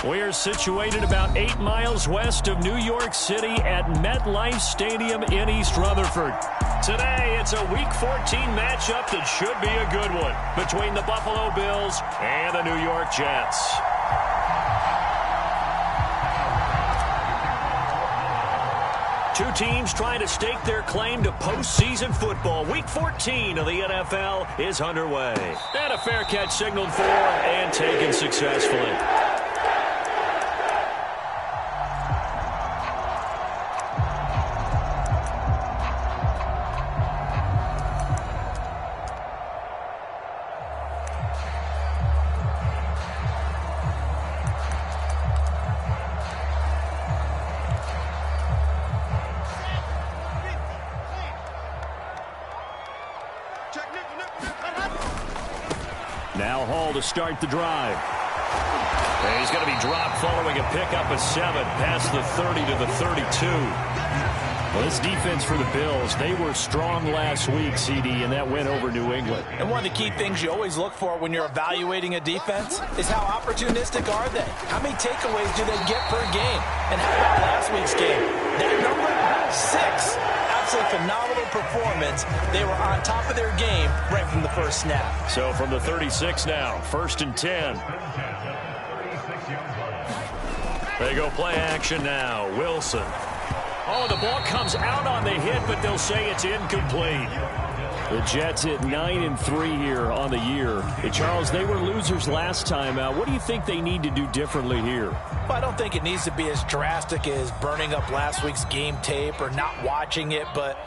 We're situated about 8 miles west of New York City at MetLife Stadium in East Rutherford. Today, it's a Week 14 matchup that should be a good one between the Buffalo Bills and the New York Jets. Two teams trying to stake their claim to postseason football. Week 14 of the NFL is underway. And a fair catch signaled for and taken successfully. Now Hall to start the drive. And he's going to be dropped following a pickup of 7 past the 30 to the 32. Well, this defense for the Bills, they were strong last week, CD, and that went over New England. And one of the key things you always look for when you're evaluating a defense is how opportunistic are they? How many takeaways do they get per game? And how about last week's game? That number, 6. Absolutely phenomenal performance. They were on top of their game right from the first snap. So from the 36 now, 1st and 10. They go play action now. Wilson. Oh, the ball comes out on the hit, but they'll say it's incomplete. The Jets hit 9-3 here on the year. Hey, Charles, they were losers last time out. What do you think they need to do differently here? Well, I don't think it needs to be as drastic as burning up last week's game tape or not watching it, but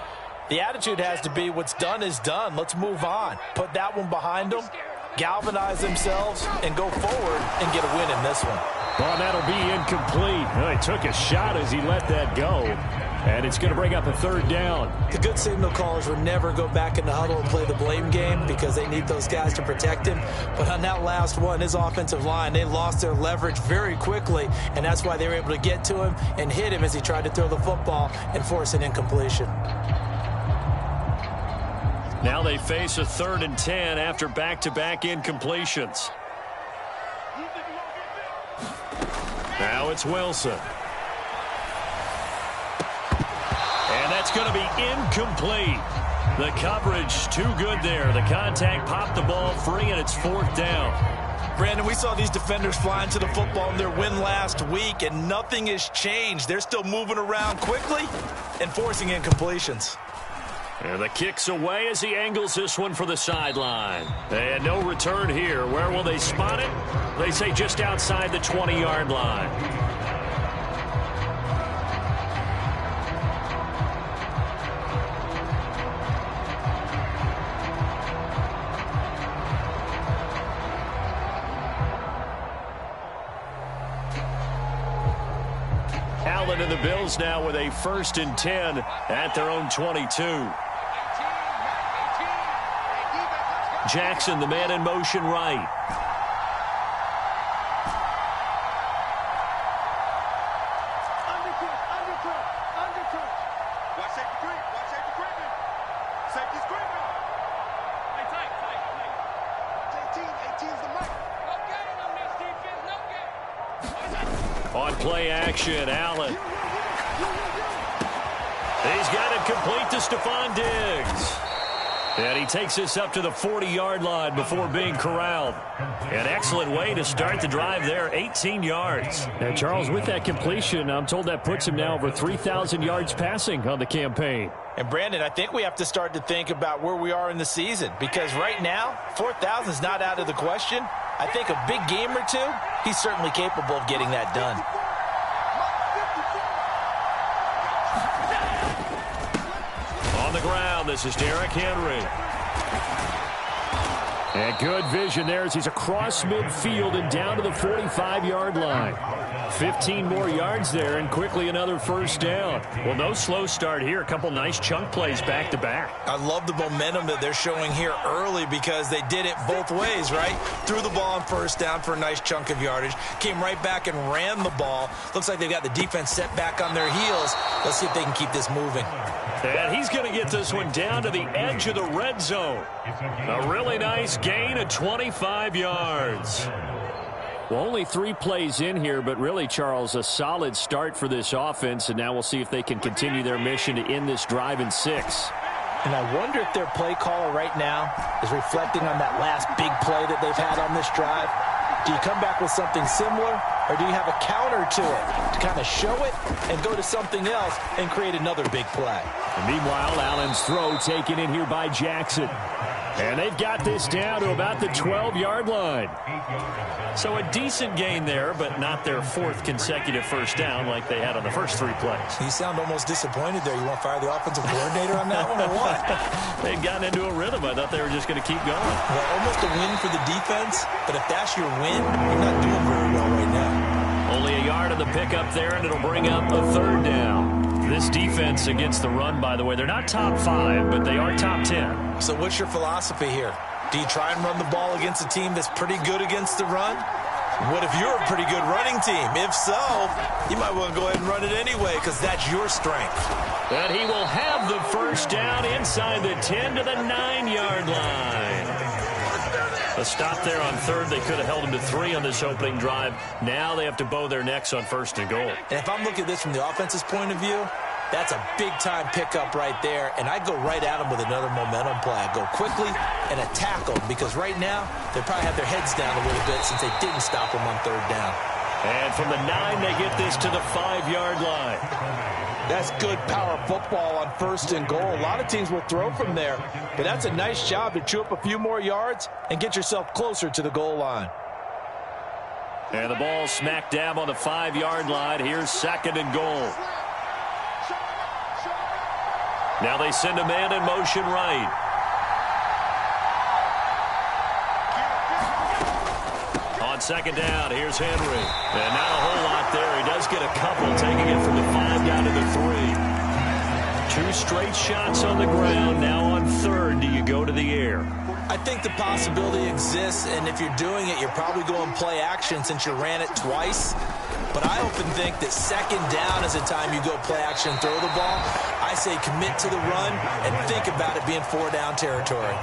the attitude has to be what's done is done. Let's move on. Put that one behind them, galvanize themselves, and go forward and get a win in this one. Well, that'll be incomplete. Well, he took a shot as he let that go, and it's going to bring up a 3rd down. The good signal callers would never go back in the huddle and play the blame game because they need those guys to protect him. But on that last one, his offensive line, they lost their leverage very quickly, and that's why they were able to get to him and hit him as he tried to throw the football and force an incompletion. Now they face a 3rd and 10 after back-to-back incompletions. Now it's Wilson. And that's going to be incomplete. The coverage too good there. The contact popped the ball free, and it's 4th down. Brandon, we saw these defenders flying to the football in their win last week, and nothing has changed. They're still moving around quickly and forcing incompletions. And the kick's away as he angles this one for the sideline. And no return here. Where will they spot it? They say just outside the 20-yard line. Allen and the Bills now with a 1st and 10 at their own 22. Jackson, the man in motion right. On play action, Allen. He's got it complete to Stephon Diggs. And he takes this up to the 40-yard line before being corralled. An excellent way to start the drive there, 18 yards. And Charles, with that completion, I'm told that puts him now over 3,000 yards passing on the campaign. And Brandon, I think we have to start to think about where we are in the season, because right now, 4,000 is not out of the question. I think a big game or two, he's certainly capable of getting that done. On the ground, this is Derrick Henry. And good vision there as he's across midfield and down to the 45-yard line. 15 more yards there, and quickly another first down. Well, no slow start here. A couple nice chunk plays back-to-back. I love the momentum that they're showing here early because they did it both ways, right? Threw the ball on first down for a nice chunk of yardage. Came right back and ran the ball. Looks like they've got the defense set back on their heels. Let's see if they can keep this moving. And he's going to get this one down to the edge of the red zone. A really nice gain of 25 yards. Well, only 3 plays in here, but really, Charles, a solid start for this offense, and now we'll see if they can continue their mission to end this drive in 6. And I wonder if their play caller right now is reflecting on that last big play that they've had on this drive. Do you come back with something similar, or do you have a counter to it to kind of show it and go to something else and create another big play? And meanwhile, Allen's throw taken in here by Jackson. And they've got this down to about the 12-yard line. So a decent gain there, but not their 4th consecutive first down like they had on the first 3 plays. You sound almost disappointed there. You want to fire the offensive coordinator on that one or what? They'd gotten into a rhythm. I thought they were just going to keep going. Well, almost a win for the defense, but if that's your win, you're not doing very well right now. Only a yard of the pickup there, and it'll bring up a 3rd down. This defense against the run, by the way, they're not top 5, but they are top 10. So what's your philosophy here? Do you try and run the ball against a team that's pretty good against the run? What if you're a pretty good running team? If so, you might want to go ahead and run it anyway because that's your strength. And he will have the first down inside the 10 to the 9-yard line. A stop there on 3rd. They could have held him to 3 on this opening drive. Now they have to bow their necks on 1st and goal. And if I'm looking at this from the offense's point of view, that's a big-time pickup right there, and I go right at them with another momentum play. I go quickly and attack them because right now they probably have their heads down a little bit since they didn't stop them on 3rd down. And from the 9, they get this to the 5-yard line. That's good power football on 1st and goal. A lot of teams will throw from there, but that's a nice job to chew up a few more yards and get yourself closer to the goal line. And the ball smack dab on the 5-yard line. Here's 2nd and goal. Now they send a man in motion right. On 2nd down, here's Henry. And not a whole lot there. He does get a couple, taking it from the 5 down to the 3. 2 straight shots on the ground. Now on 3rd, do you go to the air? I think the possibility exists, and if you're doing it, you're probably going play action since you ran it twice. But I often think that 2nd down is the time you go play action and throw the ball. I say commit to the run and think about it being 4-down territory.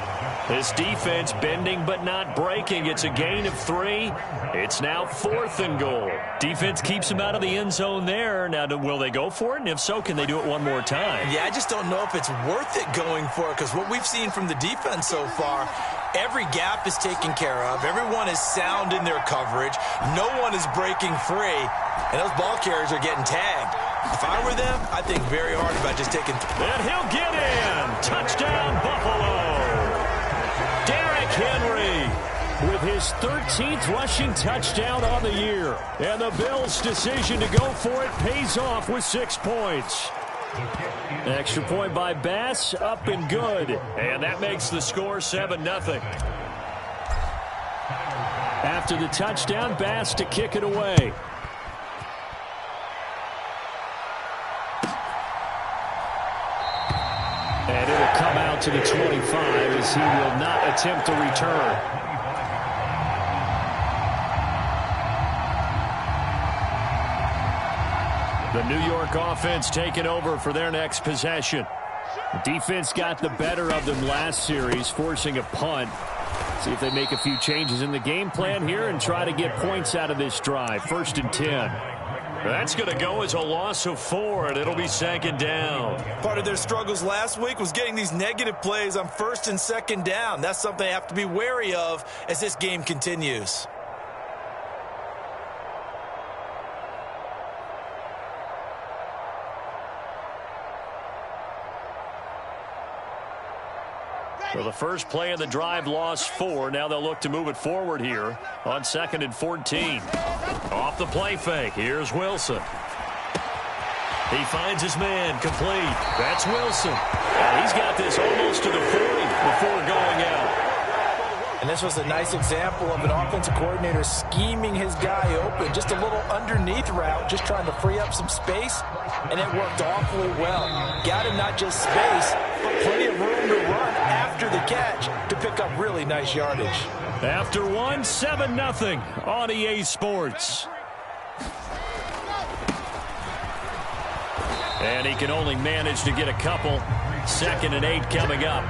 This defense bending but not breaking. It's a gain of 3. It's now 4th and goal. Defense keeps him out of the end zone there. Now, will they go for it? And if so, can they do it one more time? Yeah, I just don't know if it's worth it going for it because what we've seen from the defense so far, every gap is taken care of. Everyone is sound in their coverage. No one is breaking free. And those ball carriers are getting tagged. If I were them, I'd think very hard about just taking... And he'll get in. Touchdown, Buffalo. Derrick Henry with his 13th rushing touchdown on the year. And the Bills' decision to go for it pays off with 6 points. Extra point by Bass, up and good. And that makes the score 7-0. After the touchdown, Bass to kick it away. And it'll come out to the 25 as he will not attempt to return. The New York offense taking over for their next possession. The defense got the better of them last series, forcing a punt. See if they make a few changes in the game plan here and try to get points out of this drive. 1st and 10. That's going to go as a loss of 4, and it'll be 2nd down. Part of their struggles last week was getting these negative plays on 1st and 2nd down. That's something they have to be wary of as this game continues. So the first play of the drive lost 4. Now they'll look to move it forward here on 2nd and 14. Off the play fake. Here's Wilson. He finds his man complete. That's Wilson. And he's got this almost to the 40 before going out. And this was a nice example of an offensive coordinator scheming his guy open. Just a little underneath route, just trying to free up some space, and it worked awfully well. Got him not just space, but plenty of room to run after the catch to pick up really nice yardage. After one, 7-0 on EA Sports. And he can only manage to get a couple. 2nd and 8 coming up.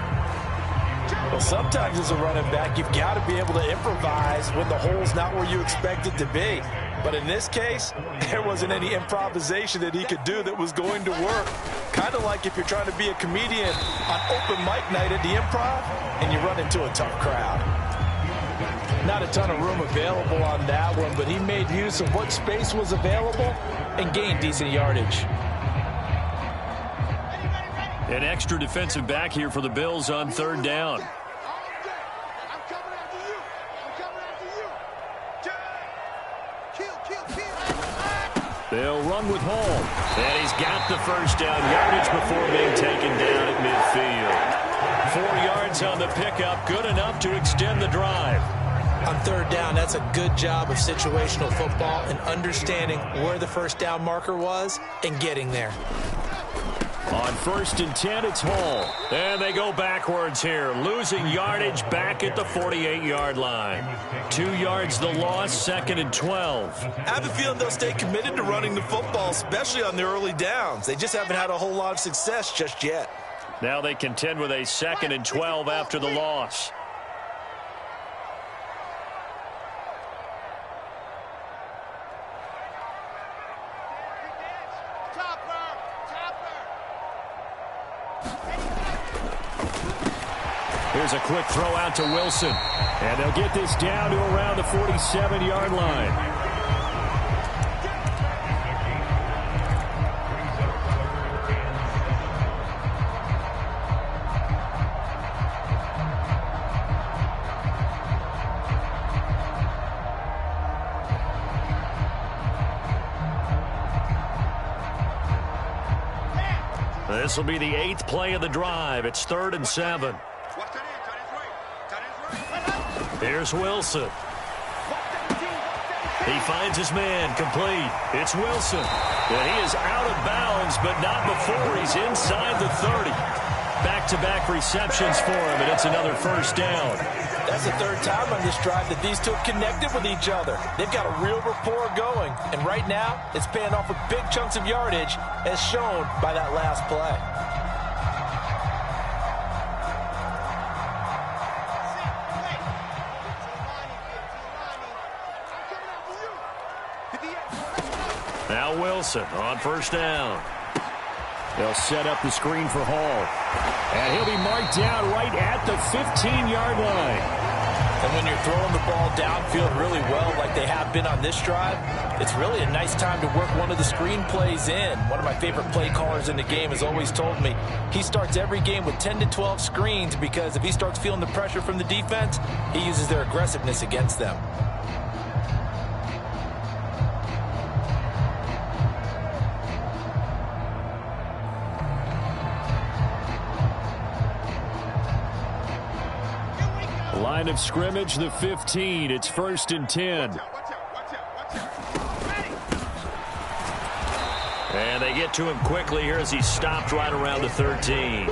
Well, sometimes as a running back, you've got to be able to improvise when the hole's not where you expect it to be. But in this case, there wasn't any improvisation that he could do that was going to work. Kind of like if you're trying to be a comedian on open mic night at the Improv and you run into a tough crowd. Not a ton of room available on that one, but he made use of what space was available and gained decent yardage. An extra defensive back here for the Bills on 3rd down. They'll run with Hall. And he's got the first down yardage before being taken down at midfield. 4 yards on the pickup, good enough to extend the drive. On 3rd down, that's a good job of situational football and understanding where the first down marker was and getting there. On 1st and 10, it's Hall. And they go backwards here, losing yardage back at the 48-yard line. 2 yards the loss, 2nd and 12. I have a feeling they'll stay committed to running the football, especially on the early downs. They just haven't had a whole lot of success just yet. Now they contend with a 2nd and 12 after the loss. Here's a quick throw out to Wilson. And they'll get this down to around the 47-yard line. This will be the 8th play of the drive. It's 3rd and 7. Here's Wilson. He finds his man, complete. It's Wilson. And he is out of bounds, but not before he's inside the 30. Back-to-back receptions for him, and it's another first down. That's the 3rd time on this drive that these two have connected with each other. They've got a real rapport going, and right now it's paying off with big chunks of yardage, as shown by that last play. Now Wilson on first down. They'll set up the screen for Hall. And he'll be marked down right at the 15-yard line. And when you're throwing the ball downfield really well like they have been on this drive, it's really a nice time to work one of the screen plays in. One of my favorite play callers in the game has always told me he starts every game with 10 to 12 screens because if he starts feeling the pressure from the defense, he uses their aggressiveness against them. Line of scrimmage, the 15. It's 1st and 10. And they get to him quickly here as he stopped right around the 13.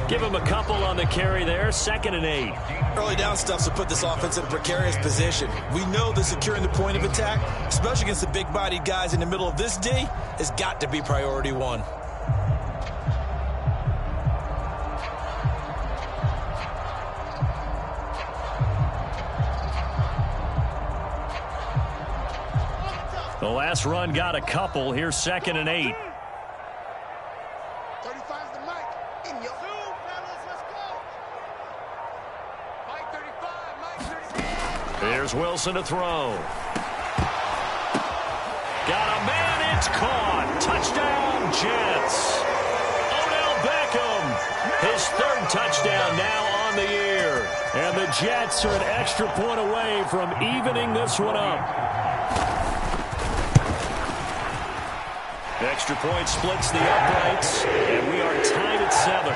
Give him a couple on the carry there. 2nd and 8. Early down stuff to put this offense in a precarious position. We know that securing the point of attack, especially against the big-bodied guys in the middle of this D, has got to be priority one. The last run got a couple. Here's 2nd and 8. 35's the mic. In your fellas, let's go. Mike 35, Mike 35. Here's Wilson to throw. Got a man, it's caught. Touchdown, Jets. Odell Beckham, his 3rd touchdown now on the year. And the Jets are an extra point away from evening this one up. Extra point splits the uprights, and we are tied at 7.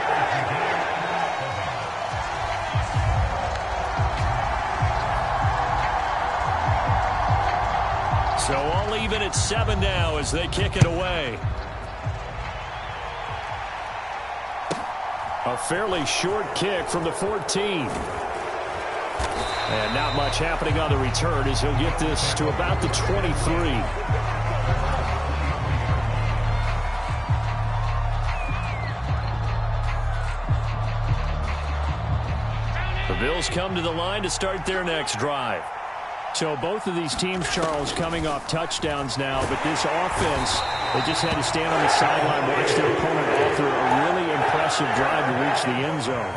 So all even at 7 now as they kick it away. A fairly short kick from the 14. And not much happening on the return as he'll get this to about the 23. The Bills come to the line to start their next drive. So both of these teams, Charles, coming off touchdowns now, but this offense, they just had to stand on the sideline, watch their opponent author a really impressive drive to reach the end zone.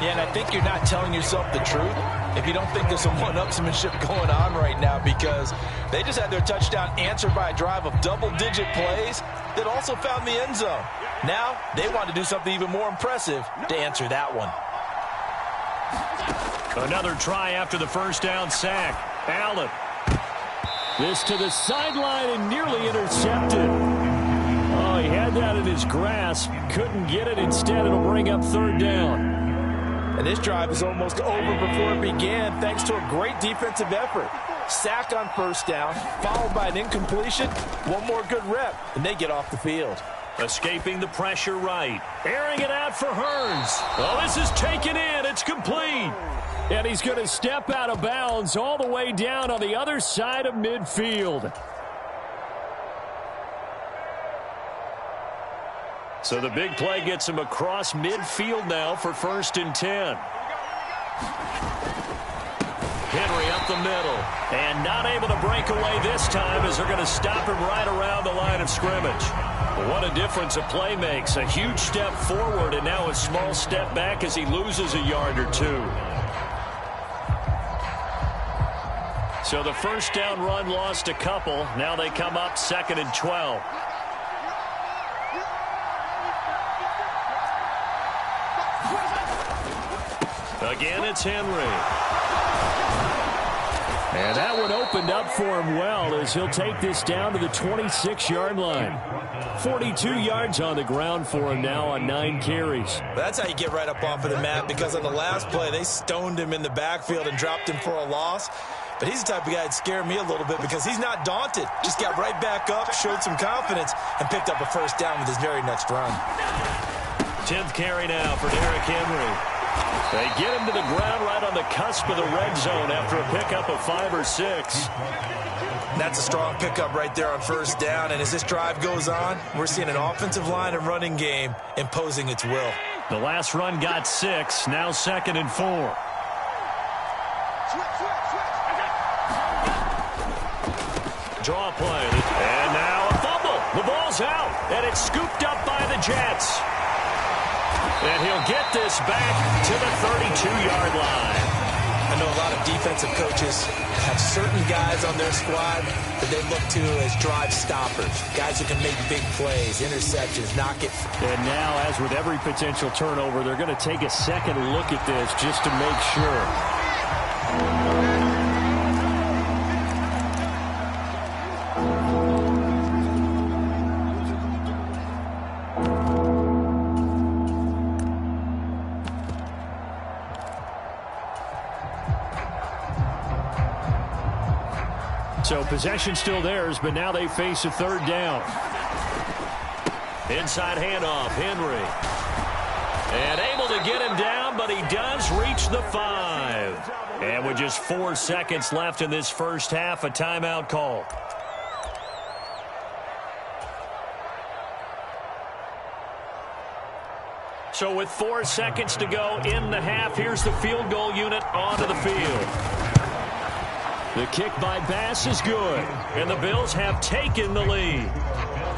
Yeah, and I think you're not telling yourself the truth if you don't think there's some one-upsmanship going on right now, because they just had their touchdown answered by a drive of double-digit plays that also found the end zone. Now they want to do something even more impressive to answer that one. Another try after the first down sack. Allen. This to the sideline and nearly intercepted. Oh, he had that in his grasp. Couldn't get it. Instead, it'll bring up third down. And this drive is almost over before it began thanks to a great defensive effort. Sack on first down, followed by an incompletion. One more good rep, and they get off the field. Escaping the pressure right. Airing it out for Hearns. Oh, this is taken in. It's complete. And he's going to step out of bounds all the way down on the other side of midfield. So the big play gets him across midfield now for 1st and 10. Henry up the middle. And not able to break away this time as they're going to stop him right around the line of scrimmage. What a difference a play makes. A huge step forward and now a small step back as he loses a yard or two. So the first down run lost a couple. Now they come up 2nd and 12. Again, it's Henry. And that one opened up for him well as he'll take this down to the 26-yard line. 42 yards on the ground for him now on 9 carries. That's how you get right up off of the mat, because on the last play, they stoned him in the backfield and dropped him for a loss. But he's the type of guy that scared me a little bit because he's not daunted. Just got right back up, showed some confidence, and picked up a first down with his very next run. 10th carry now for Derrick Henry. They get him to the ground right on the cusp of the red zone after a pickup of 5 or 6. That's a strong pickup right there on first down. And as this drive goes on, we're seeing an offensive line and running game imposing its will. The last run got 6. Now 2nd and 4. Draw play. And now a fumble. The ball's out. And it's scooped up by the Jets. And he'll get this back to the 32-yard line. I know a lot of defensive coaches have certain guys on their squad that they look to as drive stoppers, guys who can make big plays, interceptions, knock it. And now, as with every potential turnover, they're going to take a second look at this just to make sure. So possession still theirs, but now they face a third down. Inside handoff, Henry. And able to get him down, but he does reach the 5. And with just 4 seconds left in this first half, a timeout call. So with 4 seconds to go in the half, here's the field goal unit onto the field. The kick by Bass is good, and the Bills have taken the lead.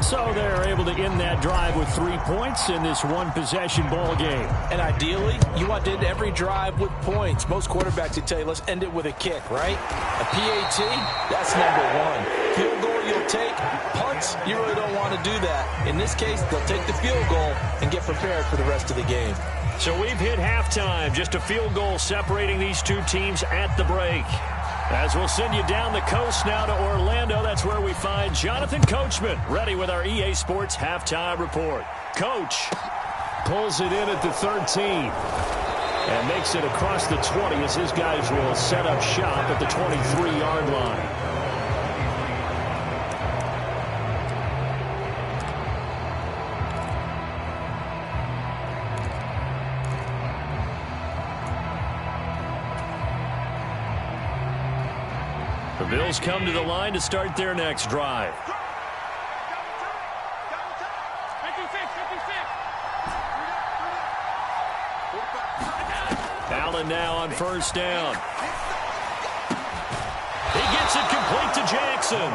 So they're able to end that drive with 3 points in this one-possession ball game. And ideally, you want to end every drive with points. Most quarterbacks would tell you, let's end it with a kick, right? A PAT, that's #1. Field goal you'll take. Punts, you really don't want to do that. In this case, they'll take the field goal and get prepared for the rest of the game. So we've hit halftime. Just a field goal separating these two teams at the break. As we'll send you down the coast now to Orlando, that's where we find Jonathan Coachman, ready with our EA Sports Halftime Report. Coach pulls it in at the 13 and makes it across the 20 as his guys will set up shop at the 23-yard line. The Bills come to the line to start their next drive. Allen now on first down. He gets it complete to Jackson.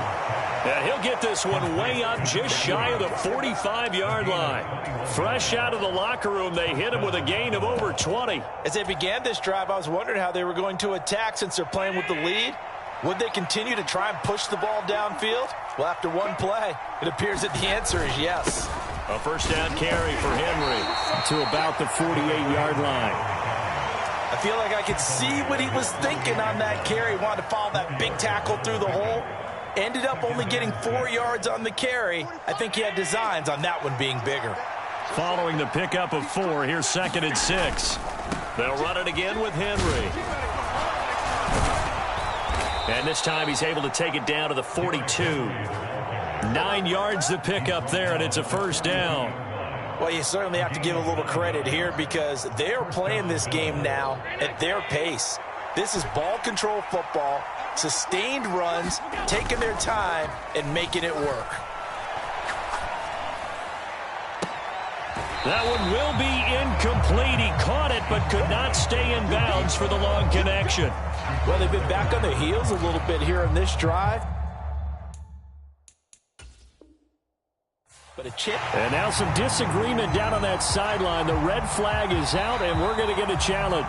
And he'll get this one way up just shy of the 45-yard line. Fresh out of the locker room, they hit him with a gain of over 20. As they began this drive, I was wondering how they were going to attack since they're playing with the lead. Would they continue to try and push the ball downfield? Well, after one play, it appears that the answer is yes. A first down carry for Henry to about the 48-yard line. I feel like I could see what he was thinking on that carry. Wanted to follow that big tackle through the hole. Ended up only getting 4 yards on the carry. I think he had designs on that one being bigger. Following the pickup of 4, here's 2nd and 6. They'll run it again with Henry. And this time he's able to take it down to the 42. 9 yards to pick up there, and it's a first down. Well, you certainly have to give a little credit here because they're playing this game now at their pace. This is ball control football, sustained runs, taking their time, and making it work. That one will be incomplete. He caught it but could not stay in bounds for the long connection. Well, they've been back on their heels a little bit here in this drive. But a chip. And now some disagreement down on that sideline. The red flag is out, and we're going to get a challenge.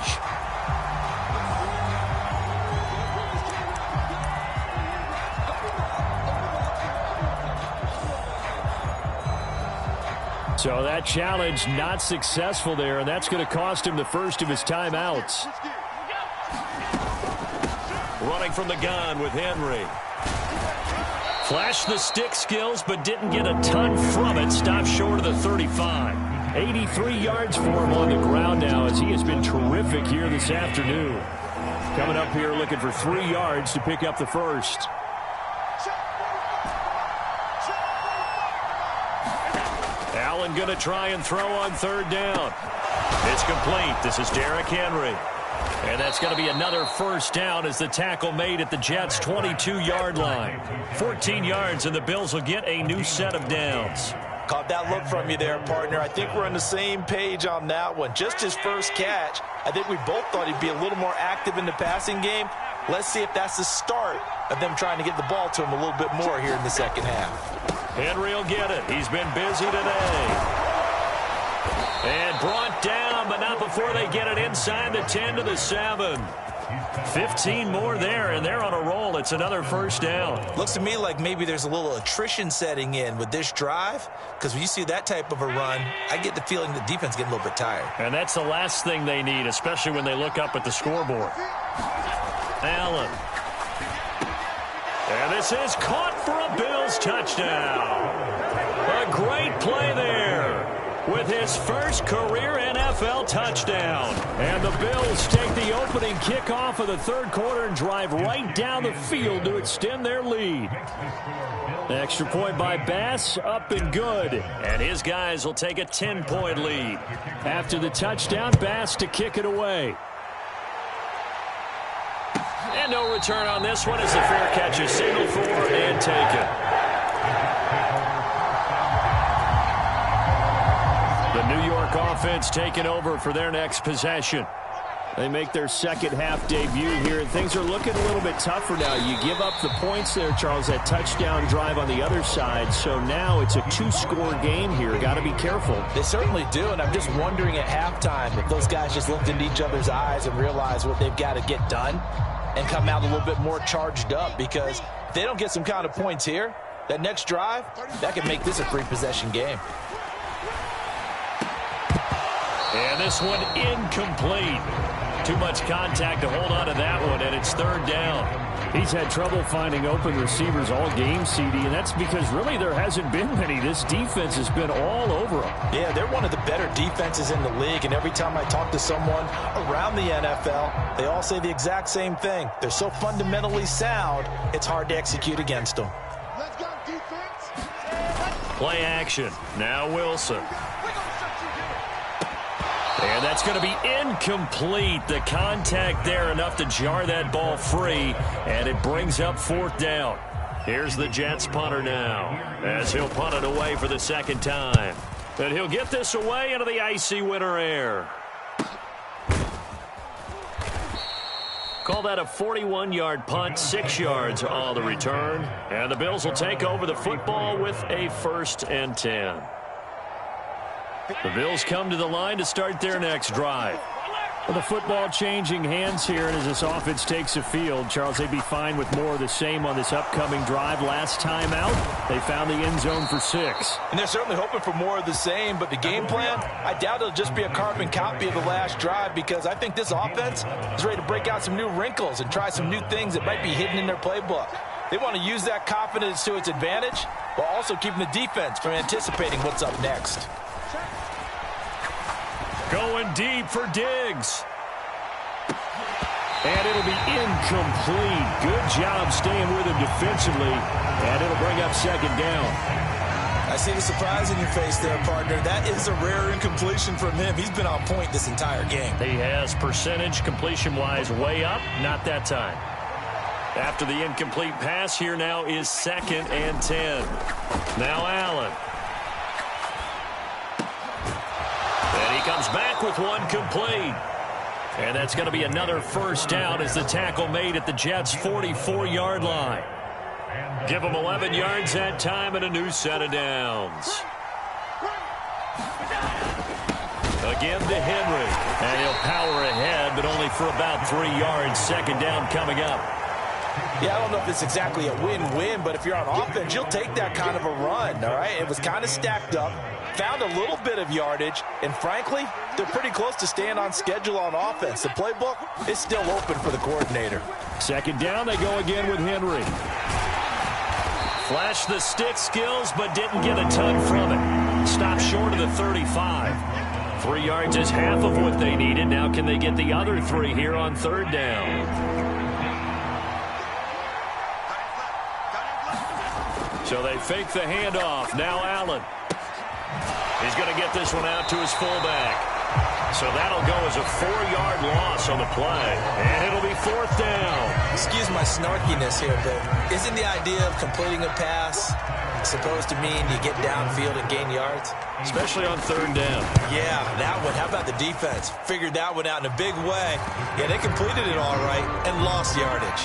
So that challenge not successful there, and that's going to cost him the first of his timeouts. Running from the gun with Henry. Flashed the stick skills, but didn't get a ton from it. Stopped short of the 35. 83 yards for him on the ground now as he has been terrific here this afternoon. Coming up here looking for 3 yards to pick up the first. Allen going to try and throw on 3rd down. It's complete. This is Derrick Henry. And that's going to be another first down as the tackle made at the Jets' 22-yard line. 14 yards, and the Bills will get a new set of downs. Caught that look from you there, partner. I think we're on the same page on that one. Just his first catch, I think we both thought he'd be a little more active in the passing game. Let's see if that's the start of them trying to get the ball to him a little bit more here in the second half. Henry will get it. He's been busy today. And brought down, but not before they get it inside the 10 to the 7. 15 more there, and they're on a roll. It's another first down. Looks to me like maybe there's a little attrition setting in with this drive, because when you see that type of a run, I get the feeling the defense getting a little bit tired. And that's the last thing they need, especially when they look up at the scoreboard. Allen. And this is caught for a Bills touchdown. A great play there with his first career NFL touchdown. And the Bills take the opening kickoff of the 3rd quarter and drive right down the field to extend their lead. Extra point by Bass, up and good. And his guys will take a 10-point lead. After the touchdown, Bass to kick it away. And no return on this one as the fair catch is signaled for and taken. The New York offense taking over for their next possession. They make their second half debut here, and things are looking a little bit tougher now. You give up the points there, Charles, that touchdown drive on the other side. So now it's a 2-score game here. Got to be careful. They certainly do, and I'm just wondering at halftime if those guys just looked into each other's eyes and realized what they've got to get done and come out a little bit more charged up, because if they don't get some kind of points here, that next drive, that could make this a 3-possession game. And this one incomplete. Too much contact to hold on to that one, and it's 3rd down. He's had trouble finding open receivers all game, CD, and that's because really there hasn't been many. This defense has been all over them. Yeah, they're one of the better defenses in the league, and every time I talk to someone around the NFL, they all say the exact same thing. They're so fundamentally sound, it's hard to execute against them. Let's go, defense. Play action. Now Wilson. And that's going to be incomplete. The contact there enough to jar that ball free, and it brings up 4th down. Here's the Jets punter now, as he'll punt it away for the second time. And he'll get this away into the icy winter air. Call that a 41-yard punt, 6 yards on the return. And the Bills will take over the football with a 1st and 10. The Bills come to the line to start their next drive. Well, the football changing hands here, and as this offense takes the field, Charles, they'd be fine with more of the same on this upcoming drive. Last time out, they found the end zone for 6. And they're certainly hoping for more of the same, but the game plan, I doubt it'll just be a carbon copy of the last drive, because I think this offense is ready to break out some new wrinkles and try some new things that might be hidden in their playbook. They want to use that confidence to its advantage, while also keeping the defense from anticipating what's up next. Going deep for Diggs. And it'll be incomplete. Good job staying with him defensively. And it'll bring up 2nd down. I see the surprise in your face there, partner. That is a rare incompletion from him. He's been on point this entire game. He has percentage completion-wise way up. Not that time. After the incomplete pass, here now is 2nd and 10. Now Allen. And he comes back with one complete. And that's going to be another 1st down as the tackle made at the Jets' 44-yard line. Give them 11 yards that time and a new set of downs. Again to Henry. And he'll power ahead, but only for about 3 yards. 2nd down coming up. Yeah, I don't know if it's exactly a win-win, but if you're on offense, you'll take that kind of a run, all right? It was kind of stacked up, found a little bit of yardage, and frankly, they're pretty close to staying on schedule on offense. The playbook is still open for the coordinator. 2nd down, they go again with Henry. Flashed the stick skills, but didn't get a ton from it. Stopped short of the 35. 3 yards is half of what they needed. Now can they get the other 3 here on 3rd down? So they fake the handoff. Now Allen. He's going to get this one out to his fullback. So that'll go as a 4-yard loss on the play. And it'll be 4th down. Excuse my snarkiness here, but isn't the idea of completing a pass supposed to mean you get downfield and gain yards? Especially on 3rd down. Yeah, that one. How about the defense? Figured that one out in a big way. Yeah, they completed it all right and lost yardage.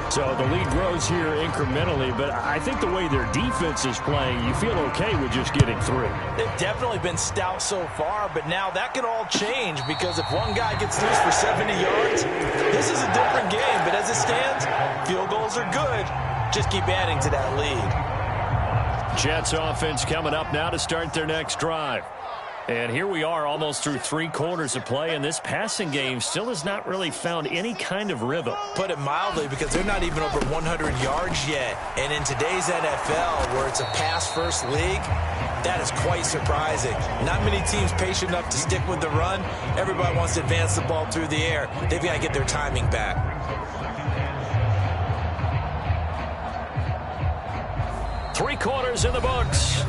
So the lead grows here incrementally, but I think the way their defense is playing, you feel okay with just getting through. They've definitely been stout so far, but now that can all change, because if one guy gets loose for 70 yards, this is a different game. But as it stands, field goals are good. Just keep adding to that lead. Jets offense coming up now to start their next drive. And here we are almost through 3 quarters of play, and this passing game still has not really found any kind of rhythm. Put it mildly, because they're not even over 100 yards yet. And in today's NFL, where it's a pass-first league, that is quite surprising. Not many teams patient enough to stick with the run. Everybody wants to advance the ball through the air. They've got to get their timing back. Three quarters in the books.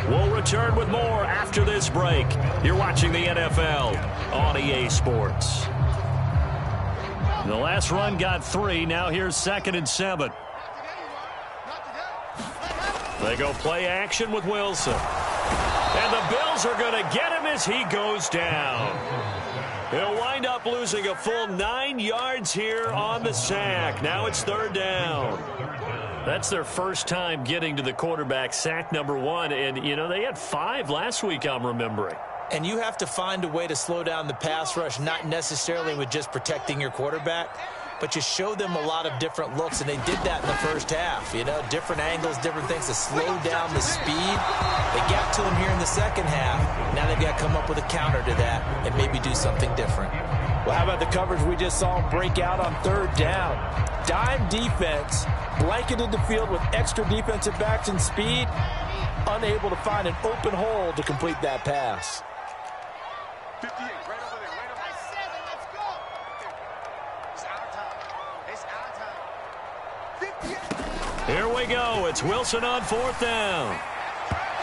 We'll return with more after this break. You're watching the NFL on EA Sports. The last run got 3. Now here's 2nd and 7. They go play action with Wilson. And the Bills are going to get him as he goes down. He'll wind up losing a full 9 yards here on the sack. Now it's 3rd down. That's their first time getting to the quarterback, sack number 1. And, you know, they had 5 last week, I'm remembering. And you have to find a way to slow down the pass rush, not necessarily with just protecting your quarterback, but you show them a lot of different looks, and they did that in the first half. You know, different angles, different things to slow down the speed. They got to him here in the second half. Now they've got to come up with a counter to that and maybe do something different. Well, how about the coverage we just saw him break out on 3rd down? Dime defense, blanketed the field with extra defensive backs and speed, unable to find an open hole to complete that pass. 58, right over there, right over there. 7, let's go. It's our time. It's our time. 58. Here we go. It's Wilson on 4th down.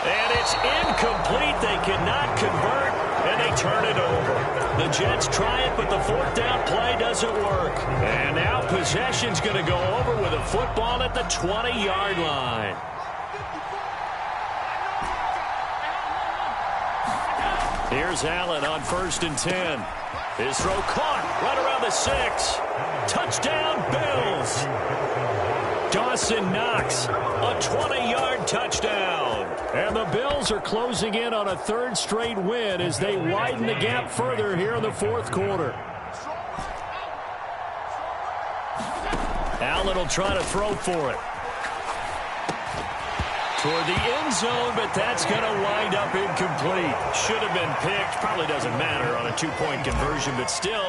And it's incomplete. They cannot convert. and they turn it over. The Jets try it, but the fourth down play doesn't work. And now possession's going to go over with a football at the 20-yard line. Here's Allen on 1st and 10. His throw caught right around the 6. Touchdown, Bills. Dawson Knox, a 20-yard touchdown. And the Bills are closing in on a 3rd straight win as they widen the gap further here in the 4th quarter. Allen will try to throw for it. Toward the end zone, but that's going to wind up incomplete. Should have been picked. Probably doesn't matter on a 2-point conversion, but still,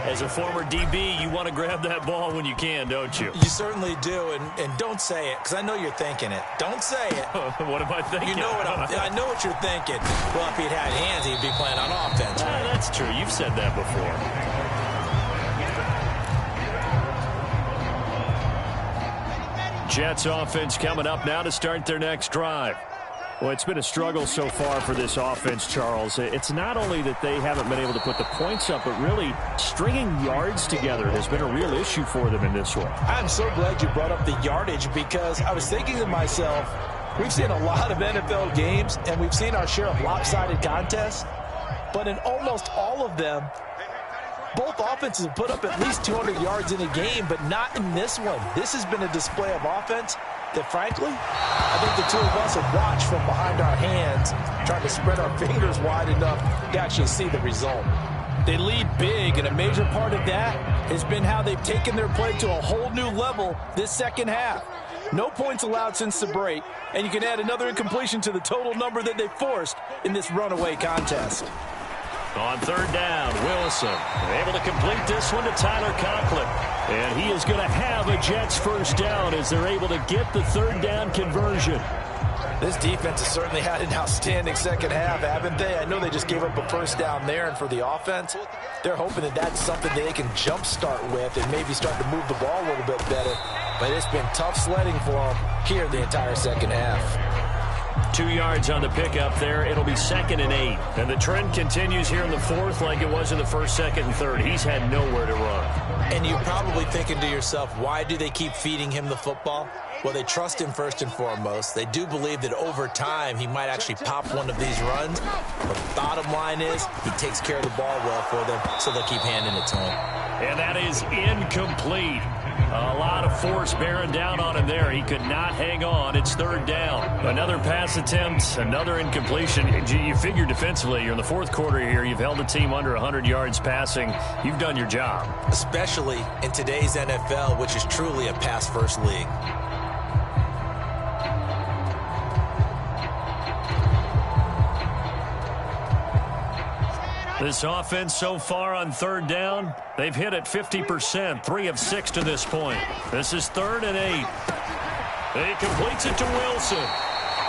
as a former DB, you want to grab that ball when you can, don't you? You certainly do, and don't say it, because I know you're thinking it. Don't say it. What am I thinking? You know what I know what you're thinking. Well, if he'd had hands, he'd be playing on offense. Right? That's true. You've said that before. Jets offense coming up now to start their next drive. Well, it's been a struggle so far for this offense, Charles. It's not only that they haven't been able to put the points up, but really stringing yards together has been a real issue for them in this one. I'm so glad you brought up the yardage because I was thinking to myself, we've seen a lot of NFL games, and we've seen our share of lopsided contests, but in almost all of them, both offenses have put up at least 200 yards in a game, but not in this one. This has been a display of offense that, frankly, I think the two of us have watched from behind our hands, trying to spread our fingers wide enough to actually see the result. They lead big, and a major part of that has been how they've taken their play to a whole new level this second half. No points allowed since the break, and you can add another incompletion to the total number that they forced in this runaway contest. On 3rd down, Wilson able to complete this one to Tyler Conklin. And he is going to have a Jets 1st down as they're able to get the 3rd down conversion. This defense has certainly had an outstanding second half, haven't they? I know they just gave up a 1st down there, and for the offense, they're hoping that that's something that they can jumpstart with and maybe start to move the ball a little bit better. But it's been tough sledding for them here the entire second half. 2 yards on the pickup there. It'll be 2nd and 8. And the trend continues here in the 4th like it was in the 1st, 2nd, and 3rd. He's had nowhere to run. And you're probably thinking to yourself, why do they keep feeding him the football? Well, they trust him first and foremost. They do believe that over time he might actually pop one of these runs. But the bottom line is he takes care of the ball well for them, so they'll keep handing it to him. And that is incomplete. A lot of force bearing down on him there. He could not hang on. It's 3rd down. Another pass attempt, another incompletion. You figure defensively, you're in the 4th quarter here. You've held the team under 100 yards passing. You've done your job. Especially in today's NFL, which is truly a pass-first league. This offense so far on 3rd down, they've hit it 50%, 3 of 6 to this point. This is 3rd and 8. He completes it to Wilson.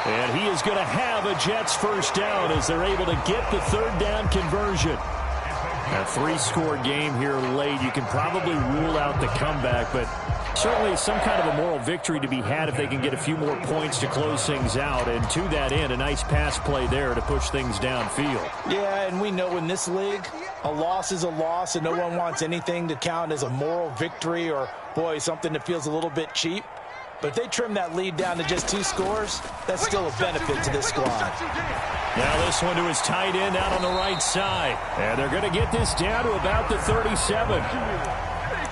And he is going to have a Jets 1st down as they're able to get the 3rd down conversion. A 3-score game here late. You can probably rule out the comeback, but certainly some kind of a moral victory to be had if they can get a few more points to close things out. And to that end, a nice pass play there to push things downfield. Yeah, and we know in this league, a loss is a loss, and no one wants anything to count as a moral victory or, boy, something that feels a little bit cheap. But if they trim that lead down to just 2 scores, that's still a benefit to this squad. Now this one to his tight end out on the right side. And they're going to get this down to about the 37.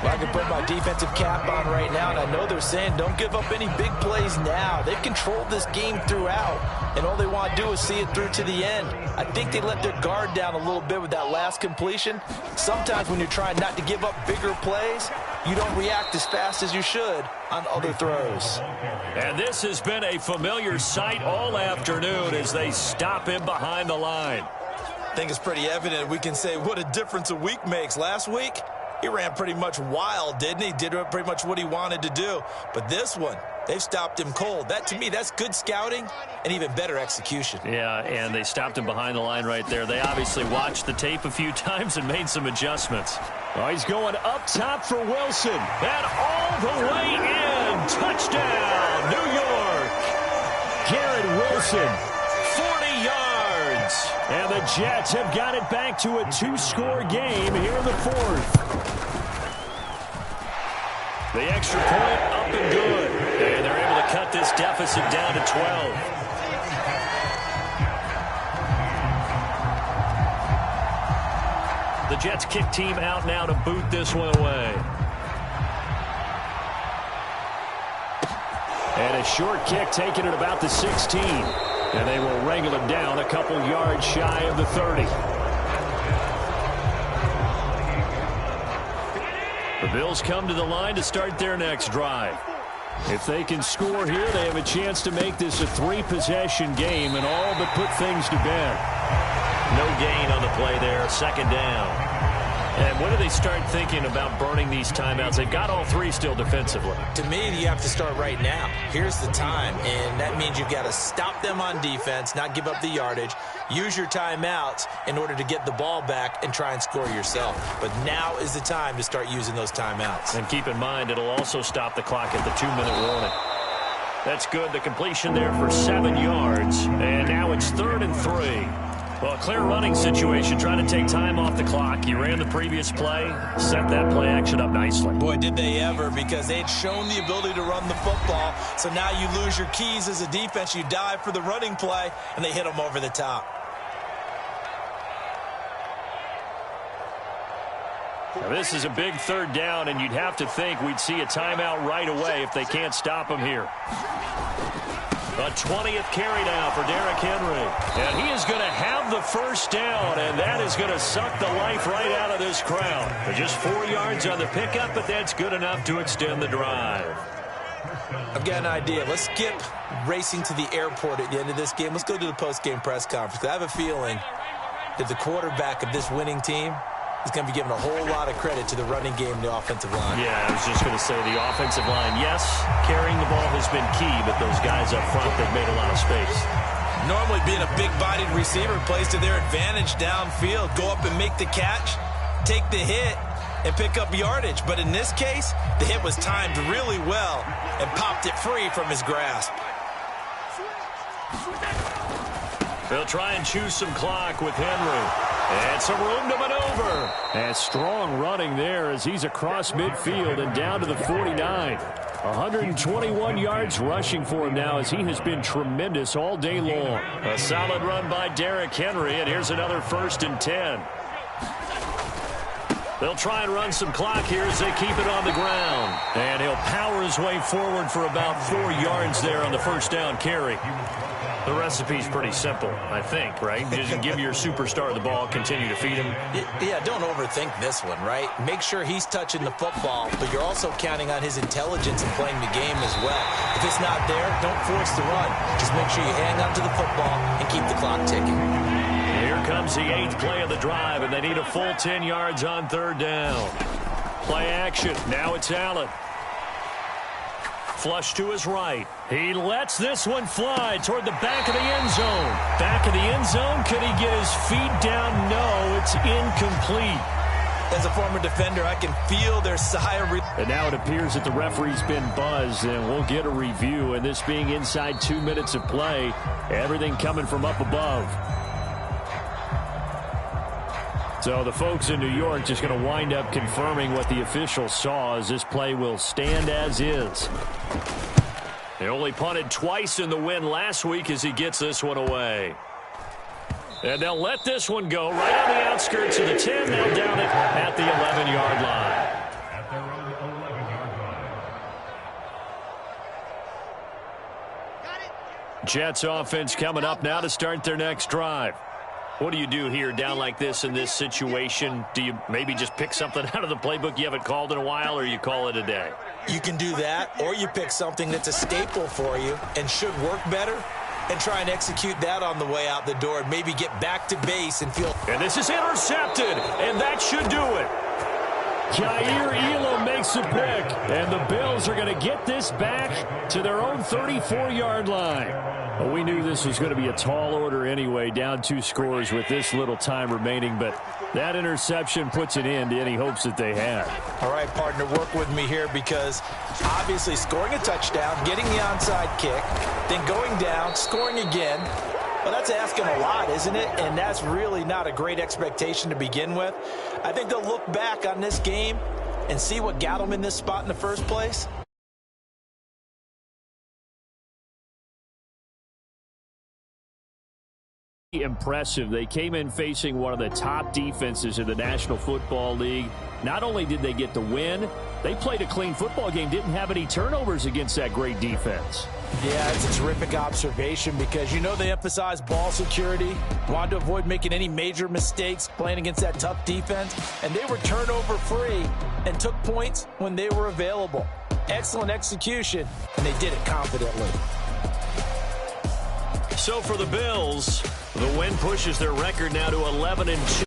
I can put my defensive cap on right now, and I know they're saying don't give up any big plays now. They've controlled this game throughout, and all they want to do is see it through to the end. I think they let their guard down a little bit with that last completion. Sometimes when you're trying not to give up bigger plays, you don't react as fast as you should on other throws. And this has been a familiar sight all afternoon as they stop him behind the line. I think it's pretty evident we can say what a difference a week makes. Last week, he ran pretty much wild, didn't he? Did pretty much what he wanted to do. But this one, they've stopped him cold. That, to me, that's good scouting and even better execution. Yeah, and they stopped him behind the line right there. They obviously watched the tape a few times and made some adjustments. Oh, he's going up top for Wilson. And all the way in. Touchdown, New York. Garrett Wilson, 40 yards. yards. And the Jets have got it back to a 2-score game here in the fourth. The extra point up and good. And they're able to cut this deficit down to 12. The Jets kick team out now to boot this one away. And a short kick taken at about the 16. And they will wrangle him down a couple yards shy of the 30. The Bills come to the line to start their next drive. If they can score here, they have a chance to make this a 3-possession game and all but put things to bed. No gain on the play there, second down. And when do they start thinking about burning these timeouts? They've got all 3 still defensively. To me, you have to start right now. Here's the time, and that means you've got to stop them on defense, not give up the yardage, use your timeouts in order to get the ball back and try and score yourself. But now is the time to start using those timeouts. And keep in mind, it'll also stop the clock at the 2-minute warning. That's good. The completion there for 7 yards. And now it's 3rd and 3. Well, a clear running situation, trying to take time off the clock. You ran the previous play, set that play action up nicely. Boy, did they ever, because they'd shown the ability to run the football. So now you lose your keys as a defense. You dive for the running play, and they hit them over the top. Now, this is a big 3rd down, and you'd have to think we'd see a timeout right away if they can't stop him here. A 20th carry now for Derrick Henry. And he is going to have the first down, and that is going to suck the life right out of this crowd. They're just 4 yards on the pickup, but that's good enough to extend the drive. I've got an idea. Let's skip racing to the airport at the end of this game. Let's go to the post-game press conference. I have a feeling that the quarterback of this winning team is going to be given a whole lot of credit to the running game and the offensive line. Yeah, I was just going to say the offensive line, yes, carrying the ball has been key, but those guys up front, they've made a lot of space. Normally being a big-bodied receiver plays to their advantage downfield. Go up and make the catch, take the hit, and pick up yardage. But in this case, the hit was timed really well and popped it free from his grasp. They'll try and choose some clock with Henry. And some room to maneuver. And strong running there as he's across midfield and down to the 49. 121 yards rushing for him now as he has been tremendous all day long. A solid run by Derrick Henry, and here's another 1st and 10. They'll try and run some clock here as they keep it on the ground. And he'll power his way forward for about 4 yards there on the first down carry. The recipe's pretty simple, I think, right? Just give your superstar the ball, continue to feed him. Yeah, don't overthink this one, right? Make sure he's touching the football, but you're also counting on his intelligence in playing the game as well. If it's not there, don't force the run. Just make sure you hang on to the football and keep the clock ticking. Here comes the 8th play of the drive, and they need a full 10 yards on 3rd down. Play action. Now it's Allen. Flush to his right. He lets this one fly toward the back of the end zone. Back of the end zone. Could he get his feet down? No, it's incomplete. As a former defender, I can feel their sigh of relief. And now it appears that the referee's been buzzed, and we'll get a review. And this being inside 2 minutes of play, everything coming from up above. So the folks in New York just going to wind up confirming what the officials saw as this play will stand as is. They only punted twice in the win last week as he gets this one away. And they'll let this one go right on the outskirts of the 10. They'll down it at the 11-yard line. Jets offense coming up now to start their next drive. What do you do here down like this in this situation? Do you maybe just pick something out of the playbook you haven't called in a while, or you call it a day? You can do that, or you pick something that's a staple for you and should work better and try and execute that on the way out the door and maybe get back to base and feel. And this is intercepted, and that should do it. Jair Elam makes a pick, and the Bills are going to get this back to their own 34-yard line. Well, we knew this was going to be a tall order anyway, down 2 scores with this little time remaining, but that interception puts an end to any hopes that they had. All right, partner, work with me here because obviously scoring a touchdown, getting the onside kick, then going down, scoring again, Well, that's asking a lot, isn't it? And that's really not a great expectation to begin with. I think they'll look back on this game and see what got them in this spot in the first place. Impressive. They came in facing one of the top defenses in the National Football League. Not only did they get the win, they played a clean football game, didn't have any turnovers against that great defense. Yeah, it's a terrific observation because, you know, they emphasize ball security, wanted to avoid making any major mistakes playing against that tough defense, and they were turnover free and took points when they were available. Excellent execution, and they did it confidently. So for the Bills, the win pushes their record now to 11-2.